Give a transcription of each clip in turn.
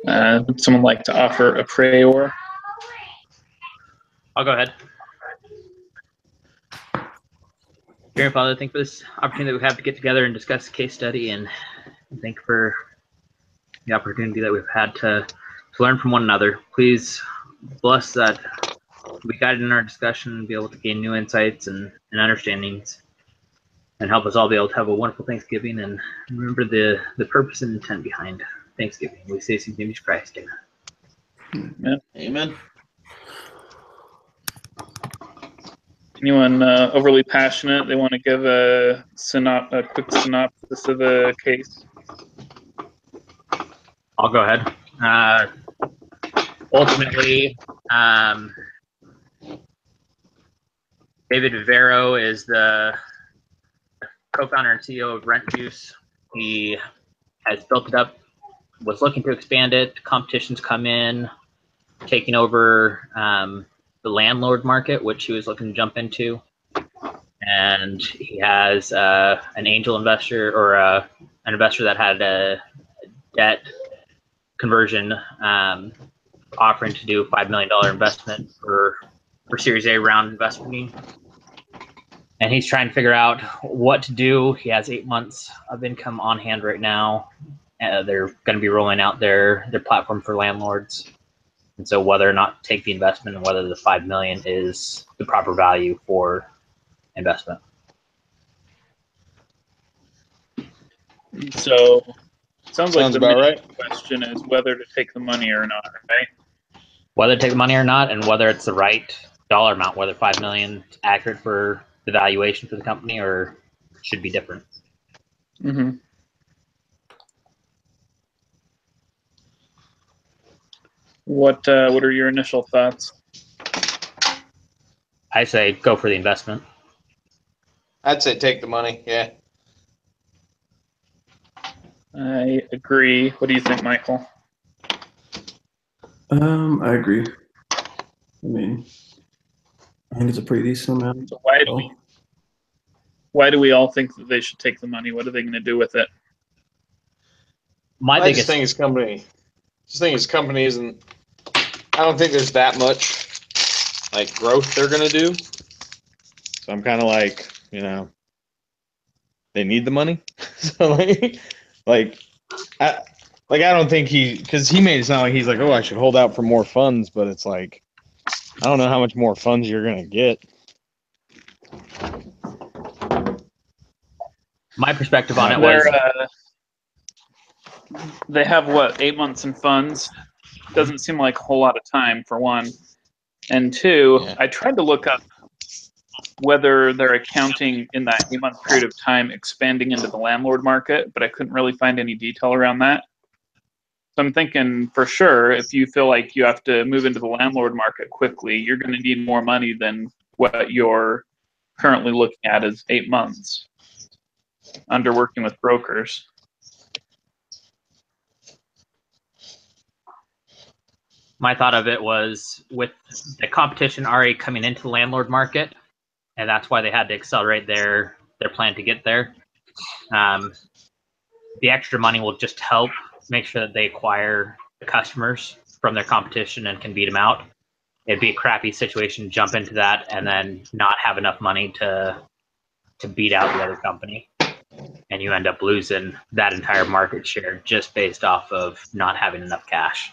Would someone like to offer a prayer? I'll go ahead. Dear Father, thank you for this opportunity that we have to get together and discuss the case study, and thank you for the opportunity that we've had to learn from one another. Please bless that we guided in our discussion and be able to gain new insights and understandings, and help us all be able to have a wonderful Thanksgiving and remember the purpose and intent behind Thanksgiving. We say this in Jesus Christ. Amen. Amen. Amen. Anyone overly passionate? They want to give a quick synopsis of the case? I'll go ahead. Ultimately, David Vivero is the co-founder and CEO of Rentjuice. He has built it up, was looking to expand it. Competitions come in, taking over the landlord market, which he was looking to jump into. And he has an angel investor or an investor that had a debt conversion offering to do a $5 million investment for Series A round investment. And he's trying to figure out what to do. He has 8 months of income on hand right now. They're going to be rolling out their platform for landlords. And so whether or not to take the investment and whether the $5 million is the proper value for investment. So sounds like the about right. question is whether to take the money or not, right? Whether to take the money or not, and whether it's the right dollar amount, whether $5 million is accurate for the valuation for the company or should be different. Mm-hmm. What are your initial thoughts? I say go for the investment. I'd say take the money. Yeah. I agree. What do you think, Michael? I agree. I mean, I think it's a pretty decent amount. So why do we all think that they should take the money? What are they going to do with it? My I biggest just think his company isn't. I don't think there's that much like growth they're gonna do. So I'm kind of like, they need the money. So I don't think because he made it sound like he's like, oh, I should hold out for more funds, but it's like, I don't know how much more funds you're gonna get. My perspective on it was they have 8 months in funds. Doesn't seem like a whole lot of time for one, and two. Yeah. I tried to look up whether they're accounting in that 8-month period of time expanding into the landlord market, but I couldn't really find any detail around that. So I'm thinking for sure, if you feel like you have to move into the landlord market quickly, you're going to need more money than what you're currently looking at as 8 months under working with brokers. My thought of it was with the competition already coming into the landlord market, and that's why they had to accelerate their plan to get there. The extra money will just help make sure that they acquire the customers from their competition and can beat them out. It'd be a crappy situation to jump into that and then not have enough money to beat out the other company. And you end up losing that entire market share just based off of not having enough cash.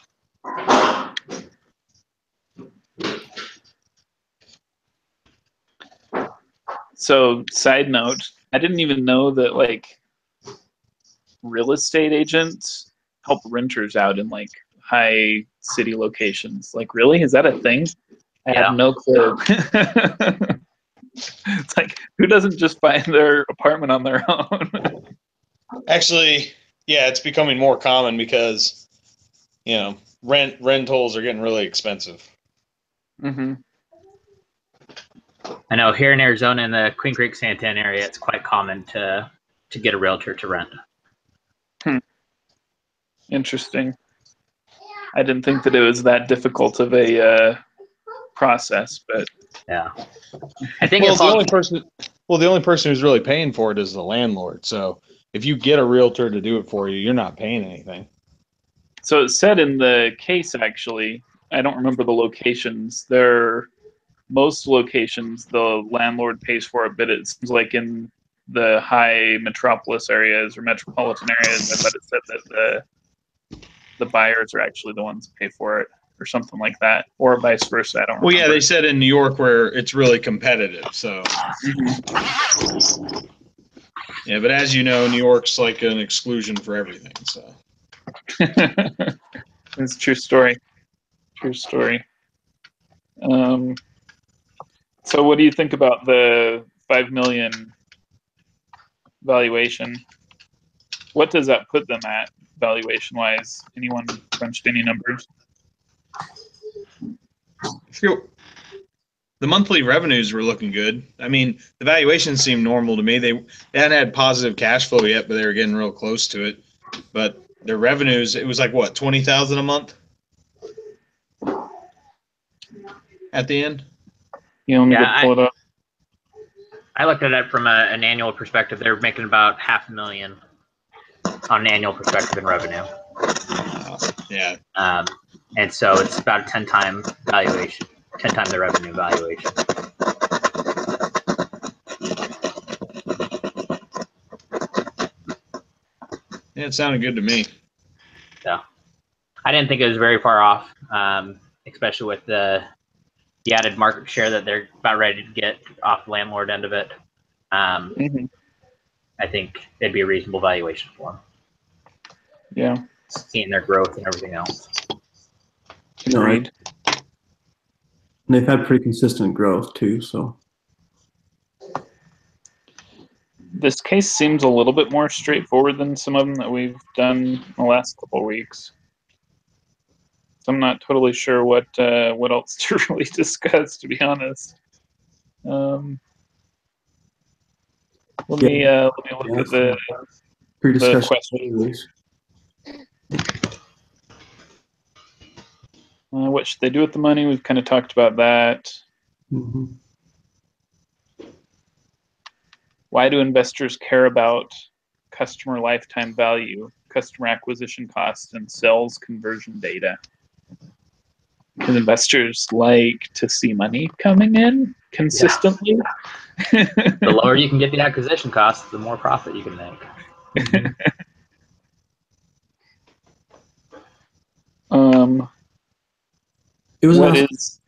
So, side note, I didn't even know that real estate agents help renters out in high city locations. Really? Is that a thing? I have no clue. It's who doesn't just find their apartment on their own? Actually, yeah, it's becoming more common because, rentals are getting really expensive. Mm-hmm. I know here in Arizona, in the Queen Creek, Santana area, it's quite common to get a realtor to rent. Interesting. I didn't think that it was that difficult of a process, but yeah, I think the only person who's really paying for it is the landlord. So if you get a realtor to do it for you, you're not paying anything. So it said in the case, actually, I don't remember the locations. Most locations, the landlord pays for it, but it seems like in the high metropolis areas or metropolitan areas, I bet it said that the buyers are actually the ones that pay for it, or something like that, or vice versa. I don't remember. Well, yeah, they said in New York where it's really competitive. So, yeah, but as you know, New York's like an exclusion for everything. So, it's a true story. True story. So, what do you think about the $5 million valuation? What does that put them at valuation-wise? Anyone crunched any numbers? The monthly revenues were looking good. I mean, the valuation seemed normal to me. They hadn't had positive cash flow yet, but they were getting real close to it. But their revenues, it was like what, 20,000 a month at the end. Yeah, let me go pull it up. I looked at it from an annual perspective. They're making about $500,000 on an annual perspective in revenue. Yeah. And so it's about a 10-time valuation, 10 times the revenue valuation. Yeah, it sounded good to me. So I didn't think it was very far off, especially with the added market share that they're about ready to get off the landlord end of it. I think it'd be a reasonable valuation for them. Yeah. Seeing their growth and everything else. Agreed. And they've had pretty consistent growth too, so. This case seems a little bit more straightforward than some of them that we've done in the last couple of weeks. So I'm not totally sure what else to really discuss, to be honest. Let me look at the questions. What should they do with the money? We've kind of talked about that. Why do investors care about customer lifetime value, customer acquisition cost, and sales conversion data? Because investors like to see money coming in consistently. Yeah. The lower you can get the acquisition cost, the more profit you can make. What is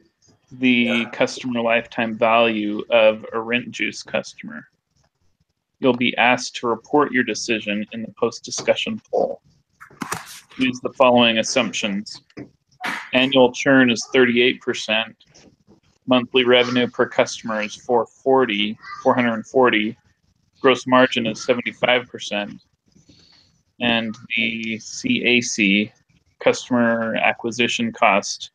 the customer lifetime value of a Rentjuice customer? You'll be asked to report your decision in the post-discussion poll. Use the following assumptions. Annual churn is 38%. Monthly revenue per customer is 440. Gross margin is 75%. And the CAC, customer acquisition cost,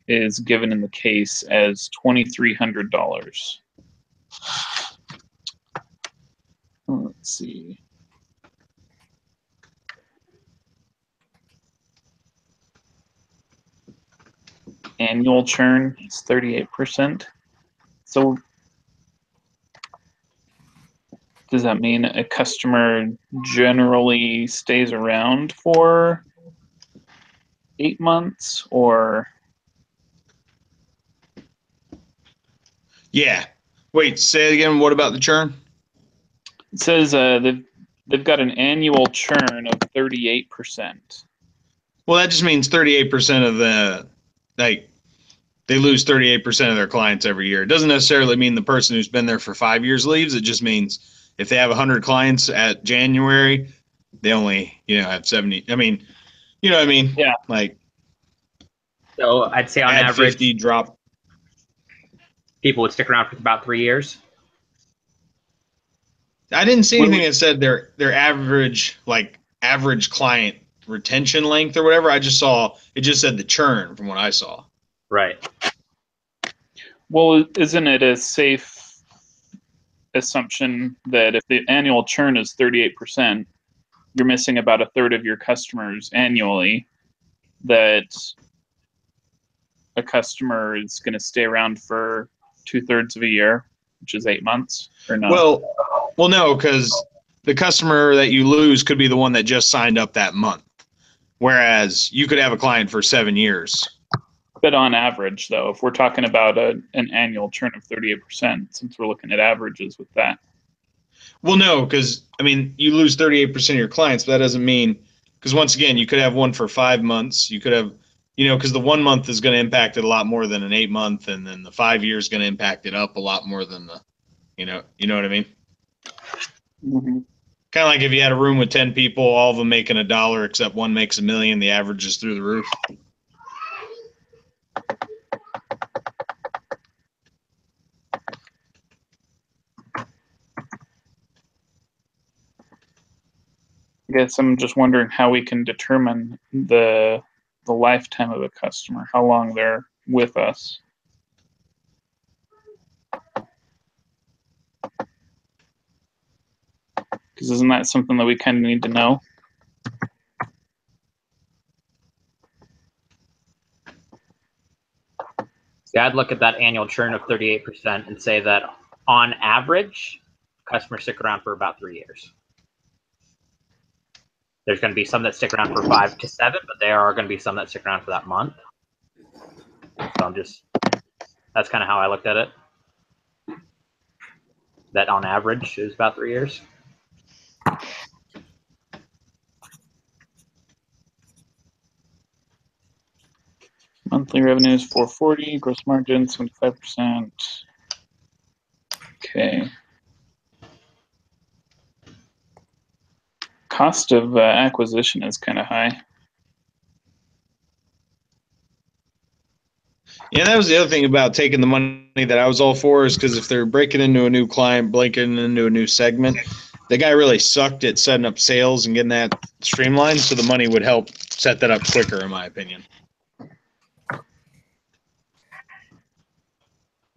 is given in the case as $2,300. Let's see. Annual churn is 38%. So does that mean a customer generally stays around for 8 months, or? Yeah. Wait, say it again. What about the churn? It says they've got an annual churn of 38%. Well, that just means 38% of they lose 38% of their clients every year. It doesn't necessarily mean the person who's been there for 5 years leaves. It just means if they have 100 clients at January, they only, have 70. I mean, you know what I mean? Yeah. Like, so I'd say on average, 50 drop. People would stick around for about 3 years. I didn't see anything that said their average client retention length or whatever. It just said the churn from what I saw. Right. Well, isn't it a safe assumption that if the annual churn is 38%, you're missing about a third of your customers annually, that a customer is going to stay around for 2/3 of a year, which is 8 months, or no? Well, no, because the customer that you lose could be the one that just signed up that month. Whereas you could have a client for 7 years. But on average, though, if we're talking about an annual churn of 38%, since we're looking at averages with that. Well, no, because, I mean, you lose 38% of your clients, but that doesn't mean, because once again, you could have one for 5 months. You could have, because the 1 month is going to impact it a lot more than an 8 month, and then the 5 year is going to impact it up a lot more than the, you know what I mean? Mm-hmm. Kind of like if you had a room with 10 people, all of them making $1 except one makes $1 million, the average is through the roof. I guess I'm just wondering how we can determine the lifetime of a customer, how long they're with us. Because isn't that something that we kind of need to know? Yeah, I'd look at that annual churn of 38% and say that on average, customers stick around for about 3 years. There's going to be some that stick around for 5 to 7, but there are going to be some that stick around for that month. So that's kind of how I looked at it. That on average is about 3 years. Monthly revenue is $440, gross margin 75%. Okay. Cost of acquisition is kind of high. Yeah, that was the other thing about taking the money that I was all for, is because if they're breaking into a new client, breaking into a new segment, the guy really sucked at setting up sales and getting that streamlined, so the money would help set that up quicker, in my opinion.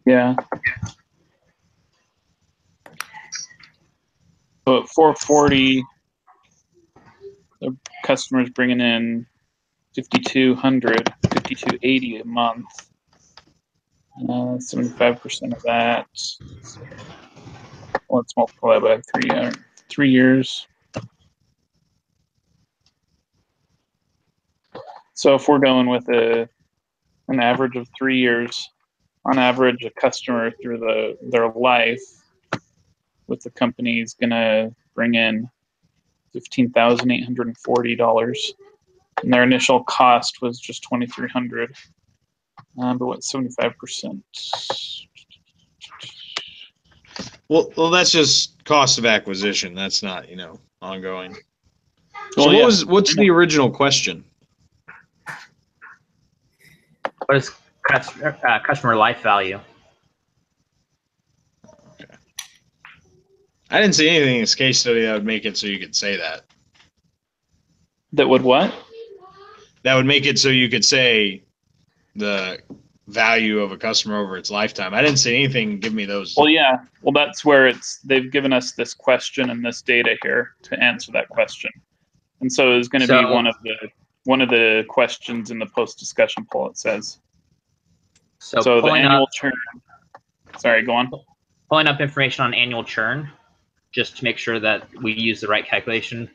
Yeah. So at 440, the customer's bringing in 5,200, 5,280 a month. 75% of that. Let's multiply by 3 years. So if we're going with an average of 3 years, on average, a customer through their life with the company is going to bring in $15,840, and their initial cost was just $2,300. But what's 75%? Well, that's just cost of acquisition. That's not, ongoing. Well, So yeah. what's the original question? What is customer life value? Okay. I didn't see anything in this case study that would make it so you could say that. That would what? That would make it so you could say the value of a customer over its lifetime. I didn't see anything give me those. Well, yeah. Well, that's where they've given us this question and this data here to answer that question. And so it's going to be one of the questions in the post-discussion poll, it says. So the annual churn. Sorry, go on. Pulling up information on annual churn, just to make sure that we use the right calculation.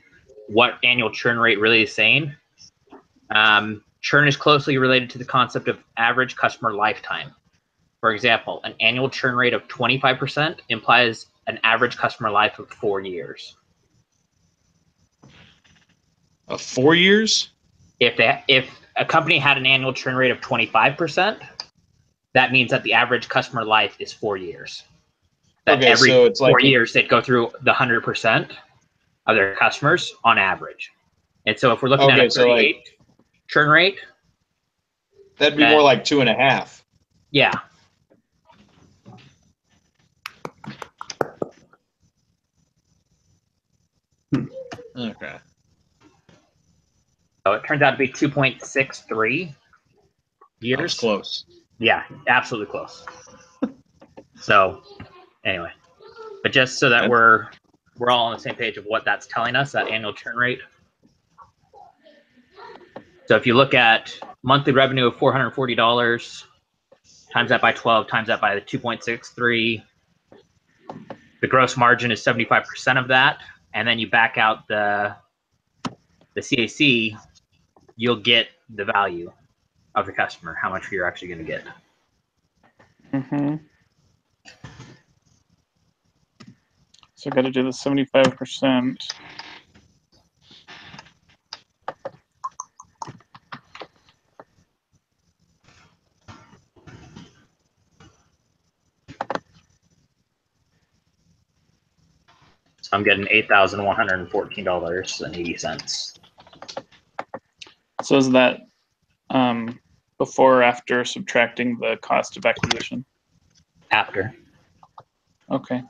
What annual churn rate really is saying. Churn is closely related to the concept of average customer lifetime. For example, an annual churn rate of 25% implies an average customer life of 4 years. Of 4 years? If a company had an annual churn rate of 25%, that means that the average customer life is 4 years. That every so it's 4 years they'd go through the 100% of their customers on average. And so if we're looking at a 38 churn rate, that'd be more like 2.5. Yeah. Okay. So it turns out to be 2.63 years. That was close. Yeah, absolutely close. So anyway, but just so that we're all on the same page of what that's telling us, that annual churn rate. So if you look at monthly revenue of $440, times that by 12, times that by the 2.63, the gross margin is 75% of that, and then you back out the CAC, you'll get the value of the customer, how much you're actually going to get. Mm-hmm. So I got to do the 75%. So I'm getting $8,114.80. So is that before or after subtracting the cost of acquisition? After. Okay.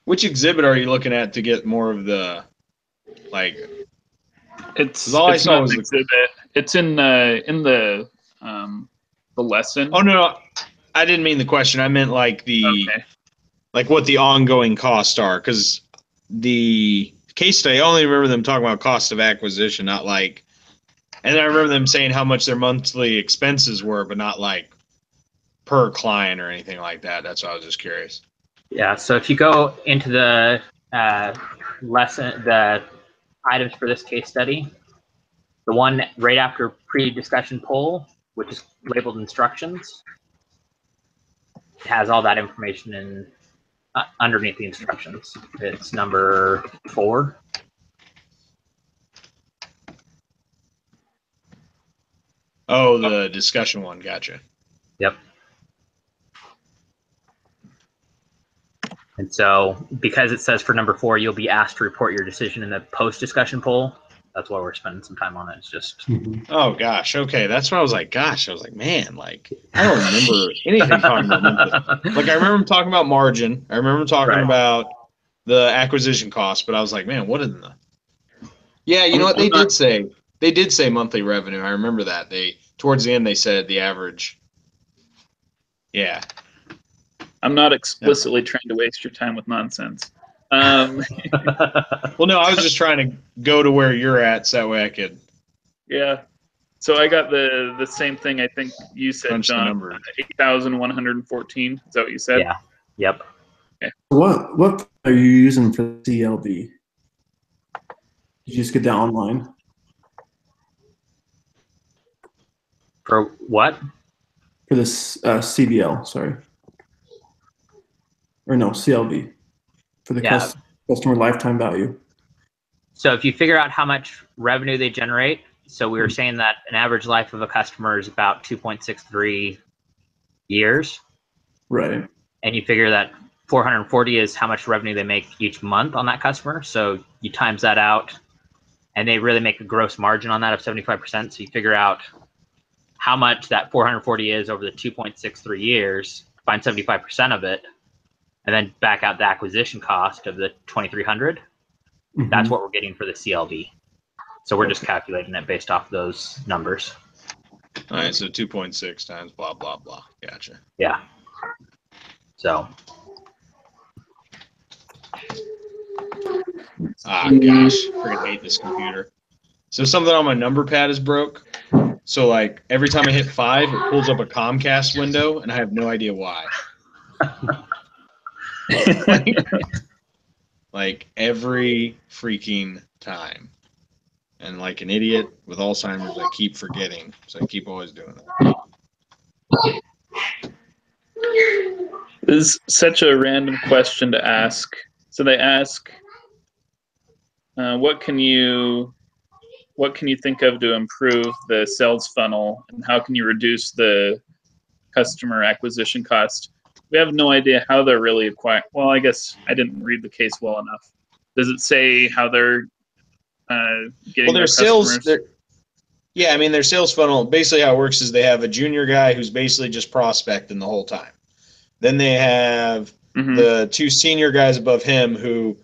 Which exhibit are you looking at to get more of the, like? It's all I saw not was an exhibit. It's in the lesson. Oh no, I didn't mean the question. I meant like Okay. like what the ongoing costs are, because the case study, I only remember them talking about cost of acquisition, not like, and I remember them saying how much their monthly expenses were, but not like per client or anything like that. That's why I was just curious. Yeah, so if you go into the lesson, the items for this case study, the one right after pre-discussion poll, which is labeled instructions, it has all that information in underneath the instructions. It's number 4. Oh, the discussion one. Gotcha. Yep. And so because it says for number 4, you'll be asked to report your decision in the post-discussion poll. That's why we're spending some time on it. It's just. Oh gosh. Okay, that's what I was like. Gosh, I was like, man, like I don't remember anything talking about monthly. Like I remember talking about margin. I remember talking about the acquisition cost, but I was like, man, what in the? Yeah, you know what they did say? They did say monthly revenue. I remember that. They towards the end they said the average. Yeah. I'm not explicitly trying to waste your time with nonsense. Well, no, I was just trying to go to where you're at, so that way I could. Yeah. So I got the same thing. I think you said, John. 8,114. Is that what you said? Yeah. Yep. Okay. What are you using for the CLV? Did you just get that online? For what? For this CVL, sorry. Or no, CLV. For the customer lifetime value. So if you figure out how much revenue they generate, so we were saying that an average life of a customer is about 2.63 years. Right. And you figure that 440 is how much revenue they make each month on that customer. So you times that out, and they really make a gross margin on that of 75%. So you figure out how much that 440 is over the 2.63 years, find 75% of it, and then back out the acquisition cost of the 2,300. That's what we're getting for the CLV. So we're just calculating it based off those numbers. All right, so 2.6 times blah, blah, blah. Gotcha. Yeah. So. Ah, gosh. Freaking hate this computer. So something on my number pad is broke. So, like, every time I hit 5, it pulls up a Comcast window, and I have no idea why. like every freaking time. And like an idiot with Alzheimer's, I keep forgetting. So I keep always doing it. This is such a random question to ask. So they ask, what can you think of to improve the sales funnel, and how can you reduce the customer acquisition cost? We have no idea how they're really acquiring. Well, I guess I didn't read the case well enough. Does it say how they're getting their sales? customers? Yeah, I mean, their sales funnel, basically how it works is they have a junior guy who's basically just prospecting the whole time. Then they have the 2 senior guys above him who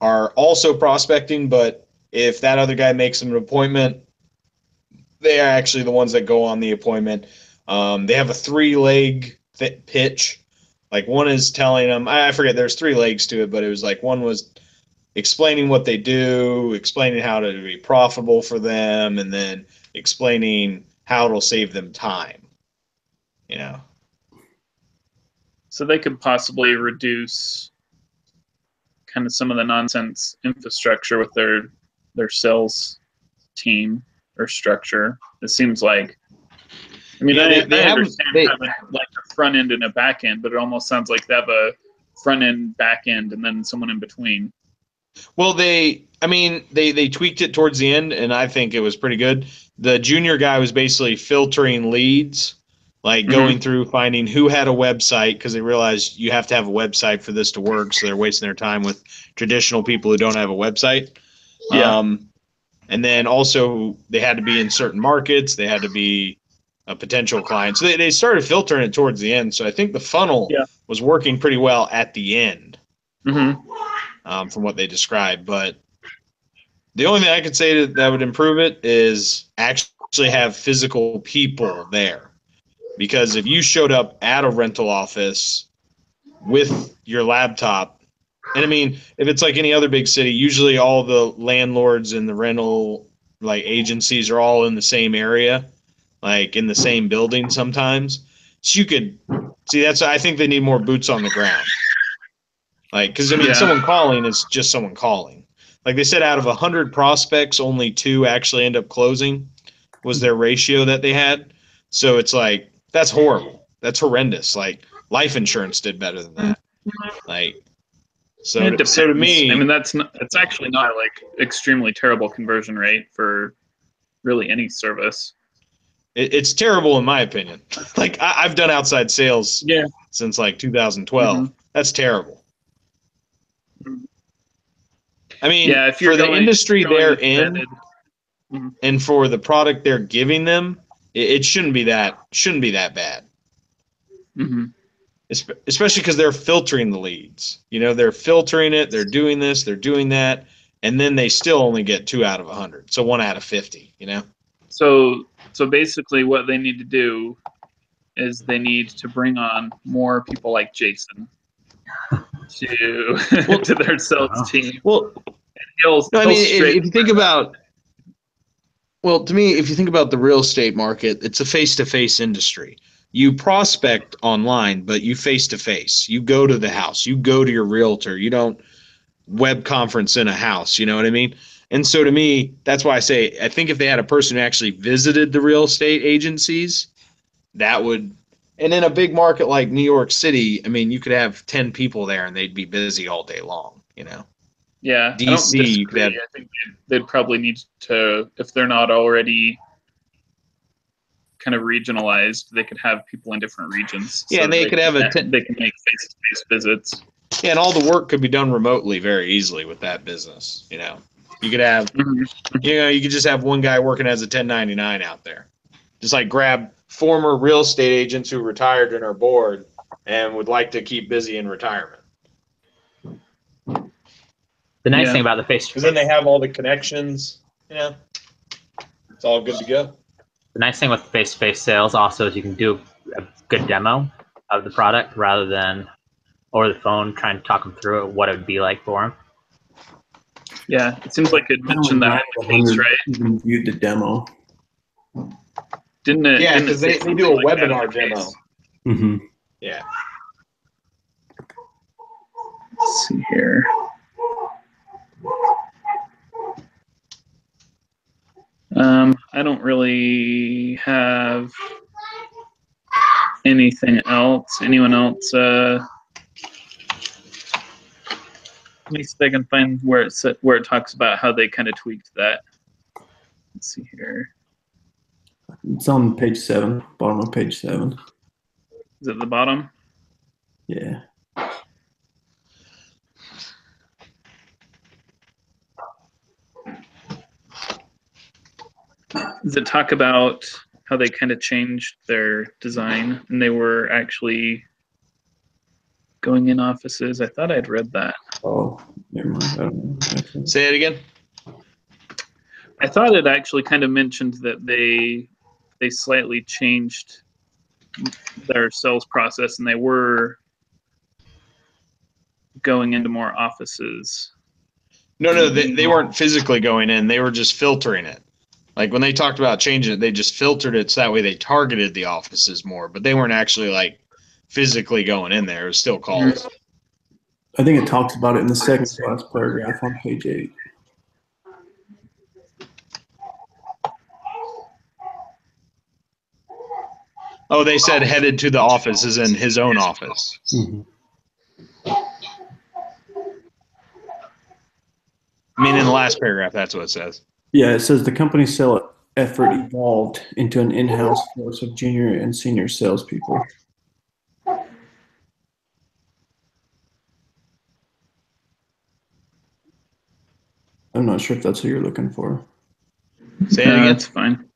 are also prospecting, but if that other guy makes them an appointment, they are actually the ones that go on the appointment. They have a 3-leg pitch. Like one is telling them, I forget, there's 3 legs to it, but it was like one was explaining what they do, explaining how to be profitable for them, and then explaining how it'll save them time. You know. So they could possibly reduce kind of some of the nonsense infrastructure with their sales team or structure. It seems like. I mean, I understand having like a front end and a back end, but it almost sounds like they have a front end, back end, and then someone in between. Well, they tweaked it towards the end, and I think it was pretty good. The junior guy was basically filtering leads, like going through finding who had a website, because they realized you have to have a website for this to work, so they're wasting their time with traditional people who don't have a website. Yeah. And then also they had to be in certain markets. They had to be a potential client. So they started filtering it towards the end. So I think the funnel was working pretty well at the end. From what they described. But the only thing I could say that would improve it is actually have physical people there. Because if you showed up at a rental office with your laptop, and I mean, if it's like any other big city, usually all the landlords and the rental like agencies are all in the same area, like in the same building sometimes. So you could see I think they need more boots on the ground. Like, because I mean, someone calling is just someone calling. Like they said, out of 100 prospects, only 2 actually end up closing. Was their ratio that they had. So it's like that's horrible. That's horrendous. Like life insurance did better than that. Like so to me, I mean, it's actually not like extremely terrible conversion rate for really any service. It's terrible in my opinion. Like I've done outside sales since like 2012. That's terrible. I mean, if you're for the industry they're in and for the product they're giving them, it shouldn't be that bad. Especially because they're filtering the leads. You know, they're filtering it. They're doing this. They're doing that, and then they still only get 2 out of 100. So 1 out of 50. You know. So basically, what they need to do is they need to bring on more people like Jason to their sales team. Well, if you think about, to me, if you think about the real estate market, it's a face-to-face industry. You prospect online, but you face-to-face. You go to the house. You go to your realtor. You don't web conference in a house. You know what I mean? And so to me, that's why I say I think if they had a person who actually visited the real estate agencies, that would. And in a big market like New York City, I mean, you could have 10 people there and they'd be busy all day long, you know? Yeah. DC, you could have. I think they'd probably need to, if they're not already kind of regionalized, they could have people in different regions. Yeah, so and they could have they can make face-to-face visits. Yeah, and all the work could be done remotely very easily with that business, you know? You could have, you could just have one guy working as a 1099 out there. Just like grab former real estate agents who retired and are bored and would like to keep busy in retirement. The nice thing about the face-to-face, because then they have all the connections, you know, it's all good to go. The nice thing with face-to-face sales also is you can do a good demo of the product rather than over the phone trying to talk them through what it would be like for them. Yeah, it seems like it mentioned that in the case, right? Even viewed the demo. Didn't it? Yeah, because they do a webinar demo. Mm-hmm. Yeah. Let's see here. I don't really have anything else. Anyone else? Let me see if I can find where it talks about how they kind of tweaked that. Let's see here. It's on page 7, bottom of page 7. Is it the bottom? Yeah. Does it talk about how they kind of changed their design and they were actually Going in offices. I thought I'd read that. Oh, never mind. I don't know. Say it again. I thought it actually kind of mentioned that they slightly changed their sales process and they were going into more offices. No, they weren't physically going in. They were just filtering it. Like when they talked about changing it, they just filtered it so that way they targeted the offices more, but they weren't actually like physically going in there. It was still calls. I think it talks about it in the second to last paragraph on page 8. Oh, they said headed to the office as in his own office. Mm-hmm. I mean, in the last paragraph, that's what it says. Yeah, it says the company's sales effort evolved into an in-house force of junior and senior salespeople. I'm not sure if that's who you're looking for. Say it again. That's fine.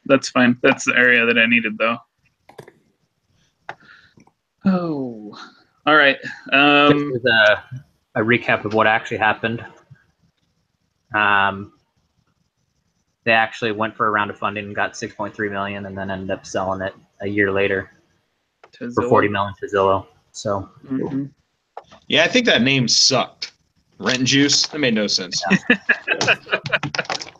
That's fine. That's the area that I needed, though. Oh, all right. This is a recap of what actually happened. They actually went for a round of funding and got 6.3 million, and then ended up selling it a year later for 40 million to Zillow. So, yeah, I think that name sucked. Rentjuice. That made no sense. Yeah.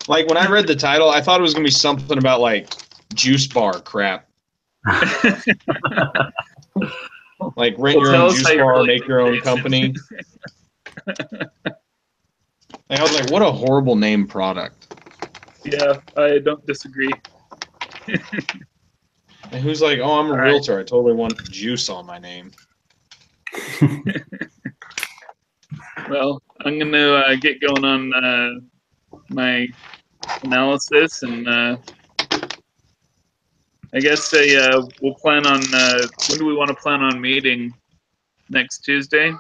Like when I read the title, I thought it was gonna be something about like juice bar crap. Like rent your own juice bar, really make your own company. I was like, what a horrible name product. Yeah, I don't disagree. And who's like, oh, I'm a realtor. I totally want juice on my name. Well, I'm going to get going on my analysis, and I guess we'll plan on, when do we want to plan on meeting? Next Tuesday?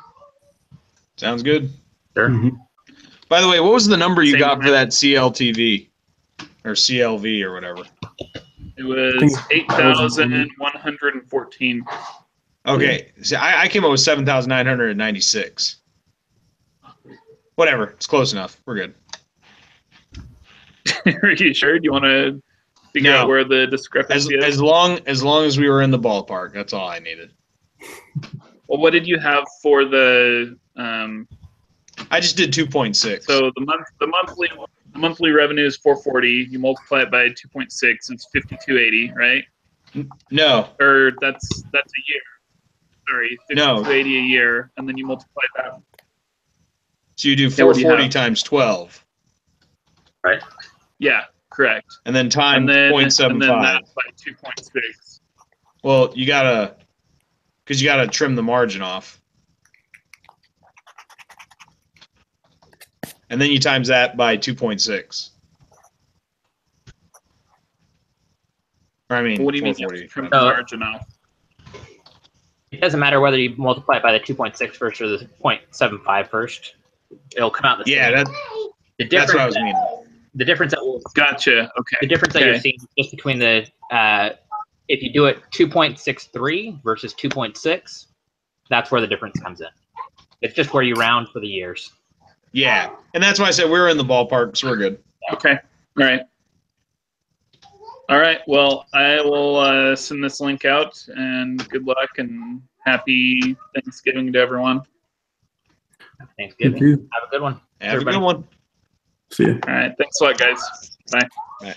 Sounds good. Sure. Mm-hmm. By the way, what was the number you Same got time. for that CLTV or CLV or whatever? It was 8,114. Okay, see, I came up with 7,996. Whatever, it's close enough. We're good. Are you sure? Do you want to figure out where the discrepancy is? As long as we were in the ballpark, that's all I needed. Well, what did you have for the? I just did 2.6. So the monthly revenue is 440. You multiply it by 2.6, it's 5280, right? No. Or that's a year. Sorry, 5280 No. a year, and then you multiply that. So you do 440 times 12. Right. Yeah, correct. And then times 0.75. And then that by 2.6. Well, you gotta trim the margin off. And then you times that by 2.6. Or I mean, what do you mean you have to trim the margin off? It doesn't matter whether you multiply it by the 2.6 first or the 0.75 first. It'll come out the same. Yeah, that's what I was meaning. The difference Gotcha. Okay. The difference that you're seeing is just between the if you do it 2.63 versus 2.6, that's where the difference comes in. It's just where you round for the years. Yeah, and that's why I said we're in the ballpark, so we're good. Okay. All right. All right. Well, I will send this link out, and good luck and happy Thanksgiving to everyone. Thanksgiving. Thank you. Have a good one. Have a good one. See ya. All right. Thanks a lot, guys. Bye. Bye.